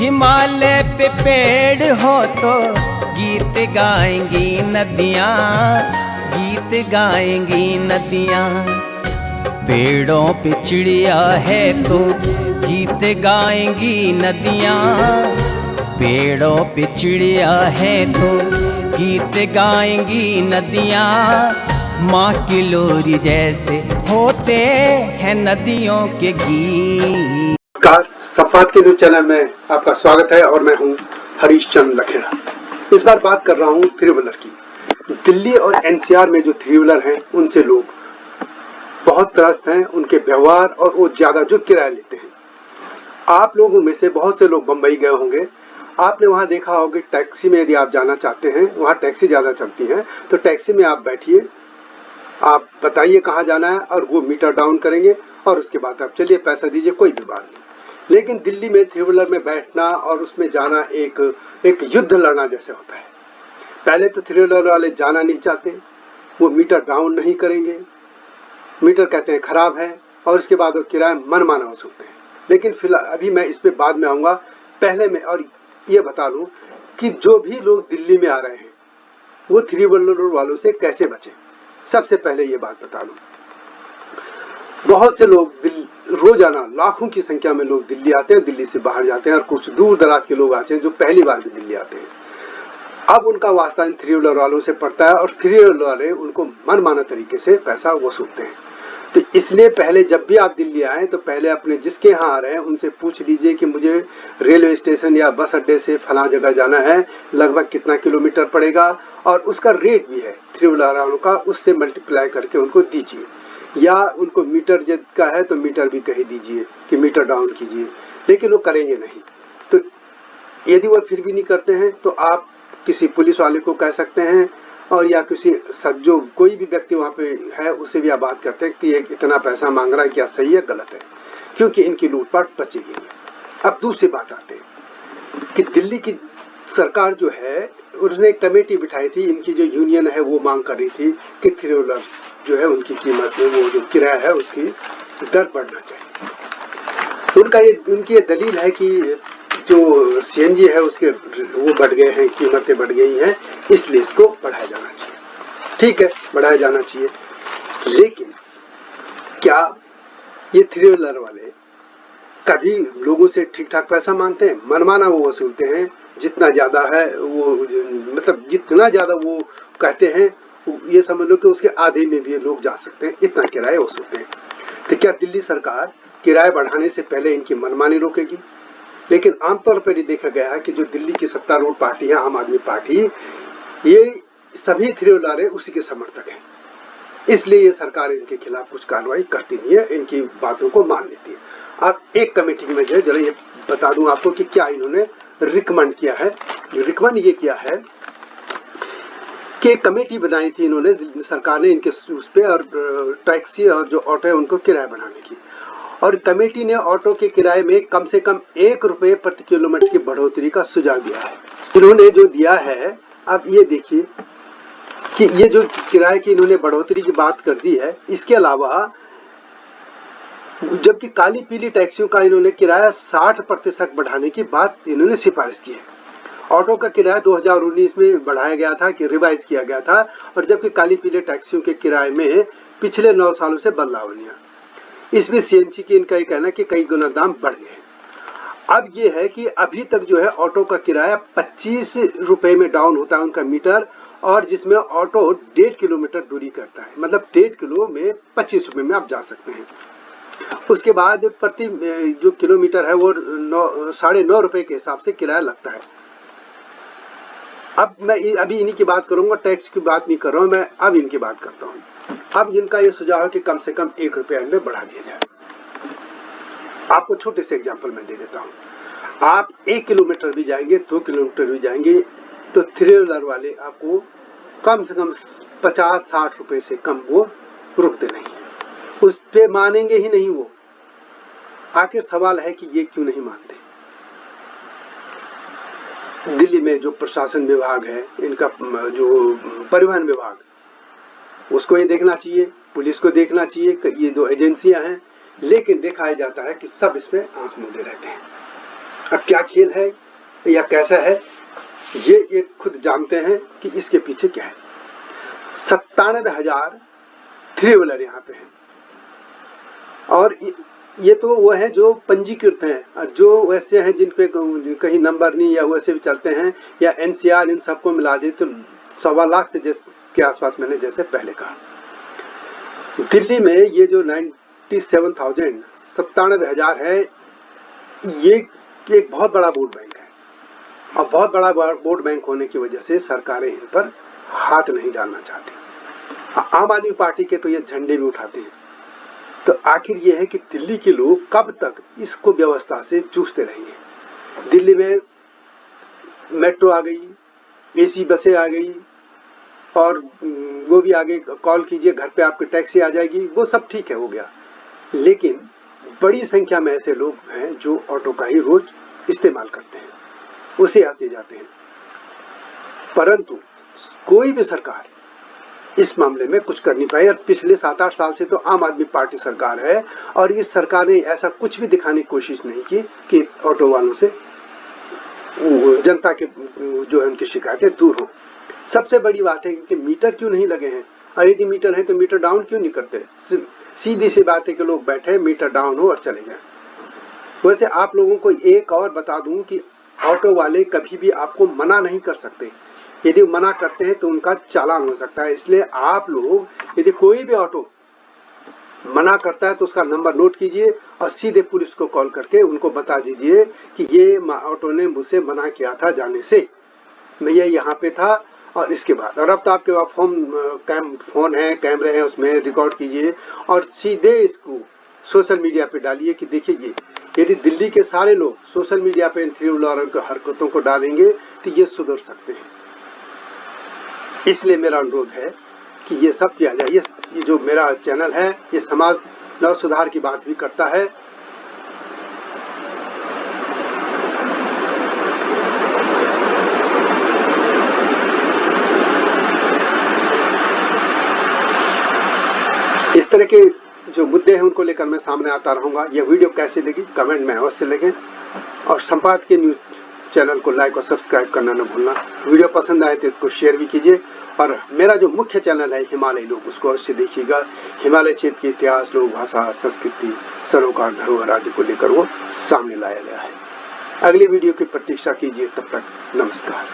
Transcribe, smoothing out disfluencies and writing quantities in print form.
हिमालय पे पेड़ हो तो गीत गाएंगी नदियाँ, गीत गाएंगी नदियाँ। पेड़ों पे चिड़िया है तो गीत गाएंगी नदियाँ, पेड़ों पे चिड़िया है तो गीत गाएंगी नदियाँ। माँ की लोरी जैसे होते हैं नदियों के गीत। नमस्कार, सफात के न्यूज चैनल में आपका स्वागत है और मैं हूं हरीश चंद्र लखेड़ा। इस बार बात कर रहा हूं थ्री व्हीलर की। दिल्ली और एनसीआर में जो थ्री व्हीलर हैं उनसे लोग बहुत त्रस्त हैं, उनके व्यवहार और वो ज्यादा जो किराया लेते हैं। आप लोगों में से बहुत से लोग बंबई गए होंगे, आपने वहां देखा होगा टैक्सी में यदि आप जाना चाहते हैं, वहां टैक्सी ज्यादा चलती हैं, तो टैक्सी में आप बैठिए, आप बताइए कहाँ जाना है और वो मीटर डाउन करेंगे और उसके बाद आप चलिए पैसा दीजिए, कोई भी बात नहीं। लेकिन दिल्ली में थ्री व्हीलर में बैठना और उसमें जाना एक युद्ध लड़ना जैसे होता है। पहले तो थ्री व्हीलर वाले जाना नहीं चाहते, वो मीटर डाउन नहीं करेंगे, मीटर कहते हैं खराब है, और उसके बाद वो किराया मनमाना वसूलते हैं। लेकिन फिलहाल अभी मैं इस पे बाद में आऊंगा, पहले मैं और ये बता दूं कि जो भी लोग दिल्ली में आ रहे हैं वो थ्री व्हीलर वालों से कैसे बचें। सबसे पहले ये बात बता दूं, बहुत से लोग रोजाना लाखों की संख्या में लोग दिल्ली आते हैं, दिल्ली से बाहर जाते हैं, और कुछ दूर दराज के लोग आते हैं जो पहली बार भी दिल्ली आते हैं। अब उनका वास्ता इन थ्री व्हीलर वालों से पड़ता है और थ्री व्हीलर वाले उनको मनमाना तरीके से पैसा वसूलते हैं। तो इसलिए पहले जब भी आप दिल्ली आए तो पहले अपने जिसके यहाँ आ रहे हैं उनसे पूछ लीजिए कि मुझे रेलवे स्टेशन या बस अड्डे से फला जगह जाना है, लगभग कितना किलोमीटर पड़ेगा, और उसका रेट भी है थ्री व्हीलर वालों का, उससे मल्टीप्लाई करके उनको दीजिए। या उनको मीटर जिसका है तो मीटर भी कह दीजिए कि मीटर डाउन कीजिए, लेकिन वो करेंगे नहीं। तो यदि वो फिर भी नहीं करते हैं तो आप किसी पुलिस वाले को कह सकते हैं, और या किसी जो कोई भी व्यक्ति वहाँ पे है उससे भी आप बात करते हैं कि ये इतना पैसा मांग रहा है, क्या सही है गलत है, क्योंकि इनकी लूटपाट बचेगी। अब दूसरी बात आते हैं कि दिल्ली की सरकार जो है उसने एक कमेटी बिठाई थी, इनकी जो यूनियन है वो मांग कर रही थी कि थ्री व्हीलर जो है उनकी कीमत में वो जो किराया है उसकी दर बढ़ना चाहिए। उनकी ये दलील है कि जो सीएनजी है उसके वो बढ़ गए हैं, कीमतें बढ़ गई हैं, इसलिए इसको बढ़ाया जाना चाहिए। ठीक है, बढ़ाया जाना चाहिए, लेकिन क्या ये थ्री व्हीलर वाले कभी लोगों से ठीक ठाक पैसा मांगते हैं? मनमाना वो वसूलते हैं, जितना ज्यादा है वो, मतलब जितना ज्यादा वो कहते हैं ये समझ लो कि उसके आधे में भी लोग जा सकते हैं, इतना किराया वसूलते हैं। तो क्या दिल्ली सरकार किराया बढ़ाने से पहले इनकी मनमानी रोकेगी? लेकिन आमतौर पर ये देखा गया है कि जो दिल्ली की सत्तारूढ़ पार्टी है, आम आदमी पार्टी, ये सभी थ्री व्हीलर उसी के समर्थक हैं, इसलिए ये सरकार इनके खिलाफ कुछ कार्रवाई करती नहीं है, इनकी बातों को मान लेती है। अब एक कमेटी में जरा ये बता दूं आपको कि क्या इन्होंने रिकमेंड किया है। रिकमेंड ये किया है कि कमेटी बनाई थी इन्होंने, सरकार ने इनके उस पे, और टैक्सी और जो ऑटो है उनको किराया बढ़ाने की, और कमेटी ने ऑटो के किराए में कम से कम 1 रुपये प्रति किलोमीटर की बढ़ोतरी का सुझाव दिया है। इन्होंने जो दिया है, अब ये देखिए कि ये जो किराए की इन्होंने बढ़ोतरी की बात कर दी है, इसके अलावा जबकि काली पीली टैक्सियों का इन्होंने किराया 60% बढ़ाने की बात इन्होंने सिफारिश की है। ऑटो का किराया 2019 में बढ़ाया गया था, कि रिवाइज किया गया था, और जबकि काली पीले टैक्सियों के किराए में पिछले 9 सालों से बदलाव नहीं है। इसमें सीएनजी की इनका ये कहना है कि कई गुना दाम बढ़ गए। अब ये है कि अभी तक जो है ऑटो का किराया 25 रुपए में डाउन होता है उनका मीटर, और जिसमें ऑटो 1.5 किलोमीटर दूरी करता है, मतलब 1.5 किलो में 25 रुपए में आप जा सकते हैं। उसके बाद प्रति जो किलोमीटर है वो 9.5 रुपए के हिसाब से किराया लगता है। अब मैं अभी इन्हीं की बात करूंगा, टैक्स की बात नहीं कर रहा हूं मैं, अब इनकी बात करता हूं। अब इनका ये सुझाव है कि कम से कम 1 रुपया इनमें बढ़ा दिया जाए। आपको छोटे से एग्जांपल मैं दे देता हूं। आप 1 किलोमीटर भी जाएंगे, 2 किलोमीटर भी जाएंगे, तो थ्री व्हीलर वाले आपको कम से कम 50-60 रुपए से कम वो रुकते नहीं, उस पे मानेंगे ही नहीं वो। आखिर सवाल है कि ये क्यों नहीं मानते? दिल्ली में जो प्रशासन विभाग है, इनका जो परिवहन विभाग, उसको ये देखना चाहिए, पुलिस को देखना चाहिए कि ये जो एजेंसियां हैं, लेकिन दिखाया जाता है कि सब इसमें आंख मूंदे रहते हैं। अब क्या खेल है या कैसा है, ये खुद जानते हैं कि इसके पीछे क्या है। 97,000 थ्री व्हीलर यहाँ पे हैं, और ये तो वो है जो पंजीकृत हैं, और जो वैसे हैं जिन पे कहीं नंबर नहीं या वैसे भी चलते हैं, या एनसीआर, इन सबको मिला दे तो 1.25 लाख से के आसपास, मैंने जैसे पहले कहा। दिल्ली में ये जो 97,000 है, ये एक बहुत बड़ा वोट बैंक है, और बहुत बड़ा वोट बैंक होने की वजह से सरकारें इन पर हाथ नहीं डालना चाहती। आम आदमी पार्टी के तो ये झंडे भी उठाते हैं। तो आखिर ये है कि दिल्ली के लोग कब तक इसको व्यवस्था से जूझते रहेंगे। दिल्ली में मेट्रो आ गई, एसी बसें आ गई, और वो भी आगे कॉल कीजिए घर पे आपकी टैक्सी आ जाएगी, वो सब ठीक है, हो गया। लेकिन बड़ी संख्या में ऐसे लोग हैं जो ऑटो का ही रोज इस्तेमाल करते हैं, उसे आते जाते हैं, परंतु कोई भी सरकार इस मामले में कुछ कर नहीं पाई। और पिछले 7-8 साल से तो आम आदमी पार्टी सरकार है, और इस सरकार ने ऐसा कुछ भी दिखाने की कोशिश नहीं की कि ऑटो वालों से जनता के जो है उनकी शिकायतें दूर हो। सबसे बड़ी बात है कि मीटर क्यों नहीं लगे हैं, और यदि मीटर है तो मीटर डाउन क्यों नहीं करते। सीधी सी बात है कि लोग बैठे, मीटर डाउन हो और चले जाए। वैसे आप लोगों को एक और बता दूं कि ऑटो वाले कभी भी आपको मना नहीं कर सकते। यदि मना करते हैं तो उनका चालान हो सकता है। इसलिए आप लोग, यदि कोई भी ऑटो मना करता है तो उसका नंबर नोट कीजिए और सीधे पुलिस को कॉल करके उनको बता दीजिए कि ये ऑटो ने मुझसे मना किया था जाने से, मैं ये यहाँ पे था, और इसके बाद। और अब तो आपके पास फोन है, कैमरे हैं, उसमें रिकॉर्ड कीजिए और सीधे इसको सोशल मीडिया पे डालिए कि देखिए ये। यदि दिल्ली के सारे लोग सोशल मीडिया पे इन थ्री व्हीलर की हरकतों को डालेंगे तो ये सुधर सकते हैं। इसलिए मेरा अनुरोध है कि ये सब किया जाए। ये जो मेरा चैनल है, ये समाज नव सुधार की बात भी करता है। इस तरह के जो मुद्दे हैं उनको लेकर मैं सामने आता रहूंगा। यह वीडियो कैसी लगी कमेंट में अवश्य लिखें, और संपादकीय न्यूज चैनल को लाइक और सब्सक्राइब करना न भूलना। वीडियो पसंद आए तो इसको शेयर भी कीजिए, और मेरा जो मुख्य चैनल है हिमालय लोग, उसको अवश्य देखिएगा। हिमालय क्षेत्र के इतिहास, लोक भाषा, संस्कृति, सरोकार, धरोहर आदि को लेकर वो सामने लाया गया है। अगली वीडियो की प्रतीक्षा कीजिए, तब तक नमस्कार।